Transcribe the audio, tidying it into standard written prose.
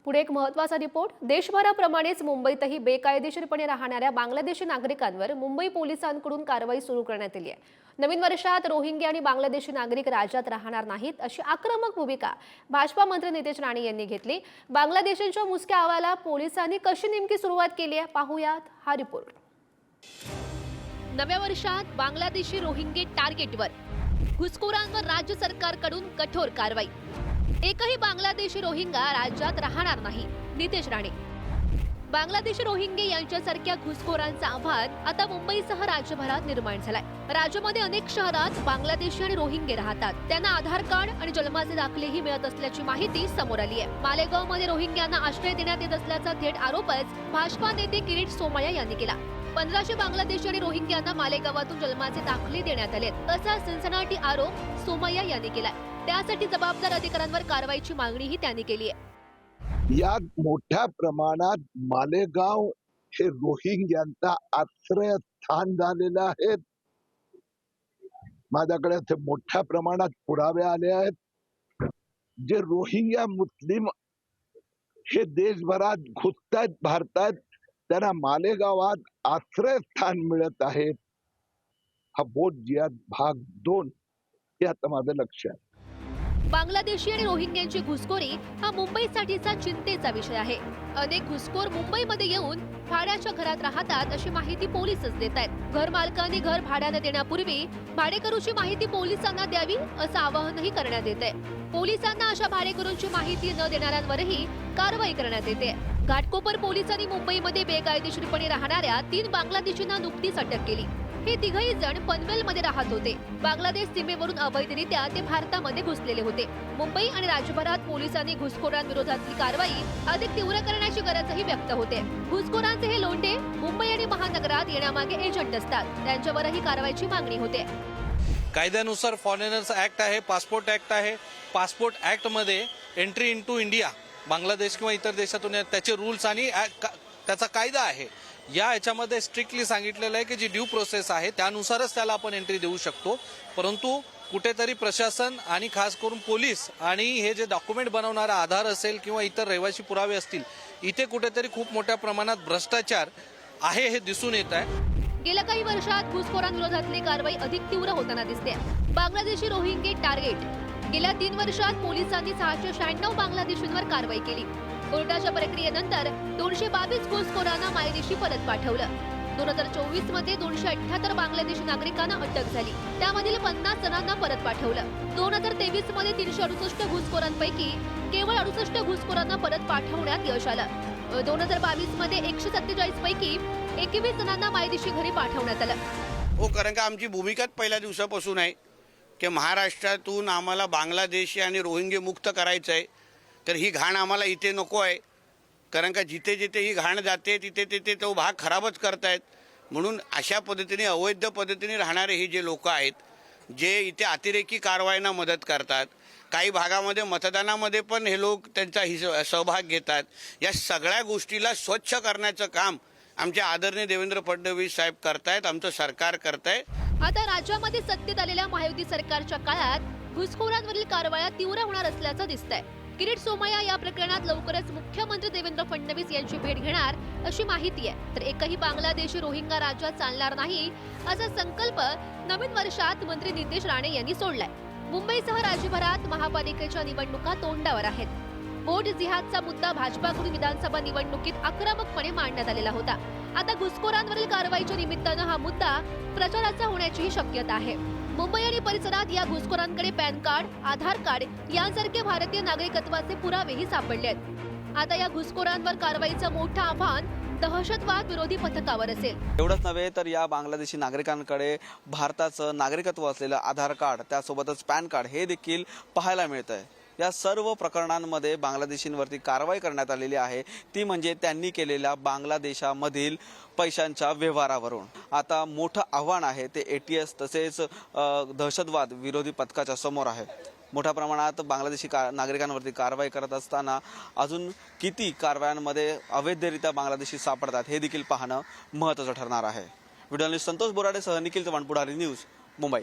पुढे एक महत्त्वाचा रिपोर्ट। देशभराप्रमाणेच मुंबईतही बेकायदेशीरपणे राहणाऱ्या बांगलादेशी नागरिकांवर मुंबई पोलिसांकडून कारवाई सुरू करण्यात आली आहे। नवीन वर्षात रोहिंग्या आणि बांगलादेशी नागरिक राज्यात राहणार नाहीत अशी आक्रमक भूमिका भाजपा मंत्री नितेश राणे यांनी घेतली। बांगलादेशींच्या मुसक्या अहवाला पोलिसांनी कशी नेमकी सुरुवात केली आहे पाहूयात हा रिपोर्ट। नव्या वर्षात बांगलादेशी रोहिंगे टार्गेटवर, घुसखोरांवर राज्य सरकारकडून कठोर कारवाई। एकही बांगलादेशी रोहिंगा राज्यात राहणार नाही, नितेश राणे। बांगलादेशी रोहिंगे यांच्यासारख्या घुसखोरांचा आवाज आता मुंबईसह राज्यभरात निर्माण झालाय। राज्यामध्ये अनेक शहरात बांगलादेशी आणि रोहिंगे राहतात। त्यांना आधार कार्ड आणि जन्माचे दाखलेही मिळत असल्याची माहिती समोर आली आहे। मालेगावमध्ये रोहिंग्यांना आश्रय देण्यात येत असल्याचा थेट आरोपच भाजपा नेते किरीट सोमय्या यांनी केला। 1500 बांगलादेशी आणि रोहिंग्यांना मालेगावातून जन्माचे दाखले देण्यात आले, असा सनसनाटी आरोप सोमय्या यांनी केलाय। त्यासाठी जबाबदार अधिकाऱ्यांवर कारवाईची मागणीही त्यांनी केली आहे। यात मोठ्या प्रमाणात मालेगाव हे रोहिंग्यांचा आश्रयस्थान झालेलं आहे। माझ्याकडे ते मोठ्या प्रमाणात पुरावे आले आहेत। जे रोहिंग्या मुस्लिम हे देशभरात घुसतायत, भारतात, त्यांना मालेगावात आश्रयस्थान मिळत आहे। हा बोध जिहाद भाग 2 हे आता माझं लक्ष आहे। बांगलादेशी आणि रोहिंग्यांची घुसखोरी हा मुंबईसाठीचा चिंतेचा विषय आहे। अनेक घुसखोर मुंबईमध्ये येऊन भाड्याच्या घरात राहतात अशी माहिती पोलीसच देत आहेत। घर मालकांनी घर भाड्याने देण्यापूर्वी भाडेकरूची माहिती पोलिसांना द्यावी असं आवाहनही करण्यात येत आहे। पोलिसांना अशा भाडेकरूंची माहिती न देणाऱ्यांवरही कारवाई करण्यात येते। घाटकोपर पोलिसांनी मुंबईमध्ये बेकायदेशीरपणे राहणाऱ्या 3 बांगलादेशींना नुकतीच अटक केली। हे तिघही जण पनवेलमध्ये राहत होते। बांगलादेश सीमेवरून अवैधरित्या ते भारतामध्ये घुसलेले होते। मुंबई आणि राज्यभरात पोलिसांनी घुसखोरांविरोधातली कारवाई अधिक तीव्र करण्याची गरजही व्यक्त होते। घुसखोरांचे हे लोंढे मुंबई आणि महानगरात येण्यामागे एजंट असतात, त्यांच्यावरही कारवाईची मागणी होते। कायद्यानुसार फॉरेनर्स ऍक्ट आहे, पासपोर्ट ऍक्ट आहे। पासपोर्ट ऍक्ट मध्ये एंट्री इनटू इंडिया, बांगलादेश किंवा इतर देशातून त्याचे रूल्स आणि त्याचा कायदा आहे। याच्यामध्ये स्ट्रिक्टली सांगितलेलं आहे की जी ड्यू प्रोसेस आहे त्यानुसारच त्याला आपण एंट्री देऊ शकतो। परंतु कुठेतरी प्रशासन आणि खास करून पोलीस आणि हे जे डॉक्युमेंट बनवणारा आधार असेल किंवा इतर रहिवासी पुरावे असतील, इथे कुठेतरी खूप मोठ्या प्रमाणात भ्रष्टाचार आहे हे दिसून येत आहे। गेल्या काही वर्षात घुसखोरांविरोधातली कारवाई अधिक तीव्र होताना दिसते। बांगलादेशी रोहिंगे टार्गेट, गेल्या 3 वर्षात पोलिसांनी 696 बांगलादेशींवर कारवाई केली। कोर्टाच्या प्रक्रियेनंतर 222 घुसखोरांना मायदेशी परत पाठवलं। 2024 मध्ये 278 बांगलादेशी नागरिकांना अटक झाली, त्यामधील 50 जणांना परत पाठवलं। 2023 मध्ये 368 घुसखोरांपैकी केवळ 68 घुसखोरांना परत पाठवण्यात यश आलं। 2022 मध्ये 147 पैकी 21 जणांना मायदेशी घरी पाठवण्यात आलं। हो, कारण का आमची भूमिकाच पहिल्या दिवसापासून आहे की महाराष्ट्रातून आम्हाला बांगलादेशी आणि रोहिंगे मुक्त करायचं आहे। तर ही घाण आम्हाला इथे नको आहे, कारण का जिथे जिथे ही घाण जाते तिथे तिथे तो भाग खराबच करतायत। म्हणून अशा पद्धतीने अवैध पद्धतीने राहणारे हे जे लोक आहेत, जे इथे अतिरेकी कारवायांना मदत करतात, काही भागामध्ये मतदानामध्ये पण हे लोक त्यांचा सहभाग घेतात, या सगळ्या गोष्टीला स्वच्छ करण्याचं काम आमचे आदरणीय देवेंद्र फडणवीस साहेब करतायत, आमचं सरकार करताय। आता राज्यामध्ये सत्तेत आलेल्या महायुती सरकारच्या काळात घुसखोरांवरील कारवाया तीव्र होणार असल्याचं दिसतंय। किरीट सोमय्या या प्रकरणात लवकरच मुख्यमंत्री देवेंद्र फडणवीस यांची भेट घेणार अशी माहिती आहे। तर एकही बांगलादेशी रोहिंगा राज्यात चालणार नाही असा संकल्प नवीन वर्षात मंत्री नितेश राणे यांनी सोडलाय। मुंबईसह राज्यभरात महापालिकेच्या निवडणुका तोंडावर आहेत। बोध जिहादचा मुद्दा भाजपाकडून विधानसभा निवडणुकीत आक्रमकपणे मांडण्यात आलेला होता। आता घुसखोरांवरील कारवाईच्या निमित्तानं हा मुद्दा प्रचाराचा होण्याचीही शक्यता आहे। मुंबई आणि परिसरात या घुसखोरांकडे पॅन कार्ड, आधार कार्ड यांसारखे भारतीय नागरिकत्वाचे पुरावेही सापडले आहेत। आता या घुसखोरांवर कारवाईचं मोठं आव्हान दहशतवाद विरोधी पथकावर असेल। एवढंच नव्हे तर या बांगलादेशी नागरिकांकडे भारताचं नागरिकत्व असलेलं आधार कार्ड, त्यासोबतच पॅन कार्ड हे देखील पाहायला मिळतंय। या सर्व प्रकरणांमध्ये बांगलादेशींवरती कारवाई करण्यात आलेली आहे, ती म्हणजे त्यांनी केलेल्या बांगलादेशामधील पैशांच्या व्यवहारावरून। आता मोठं आव्हान आहे ते ATS तसेच दहशतवाद विरोधी पथकाच्या समोर आहे। मोठ्या प्रमाणात बांगलादेशी नागरिकांवरती कारवाई करत असताना अजून किती कारवायांमध्ये अवैधरित्या बांगलादेशी सापडतात हे देखील पाहणं महत्त्वाचं ठरणार आहे। व्हिडिओ जर्नलिस्ट संतोष बोराडेसह निखिल चव्हाण, पुढारी न्यूज, मुंबई।